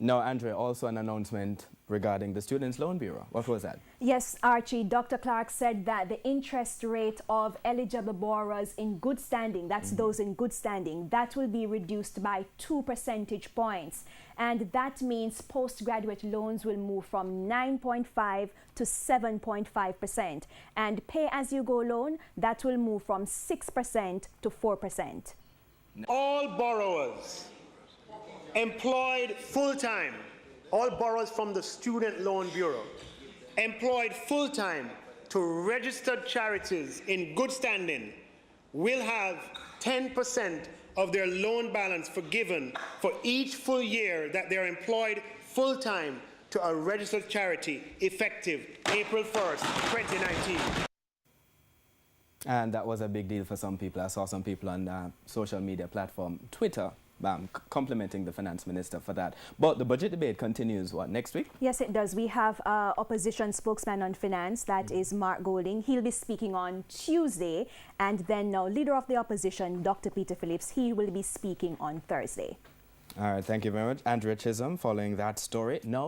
No, Andrea, also an announcement regarding the Students' Loan Bureau. What was that? Yes, Archie, Dr. Clark said that the interest rate of eligible borrowers in good standing, that's those in good standing, that will be reduced by 2 percentage points. And that means postgraduate loans will move from 9.5 to 7.5%. And pay-as-you-go loan, that will move from 6% to 4%. All borrowers employed full-time, all borrowers from the Student Loan Bureau, employed full-time to registered charities in good standing will have 10% of their loan balance forgiven for each full year that they're employed full-time to a registered charity effective April 1st, 2019. And that was a big deal for some people. I saw some people on the social media platform, Twitter, complimenting the finance minister for that. But the budget debate continues, what, next week? Yes, it does. We have opposition spokesman on finance, that is Mark Golding. He'll be speaking on Tuesday. And then now, leader of the opposition, Dr. Peter Phillips, he will be speaking on Thursday. All right, thank you very much. Andrea Chisholm, following that story. Now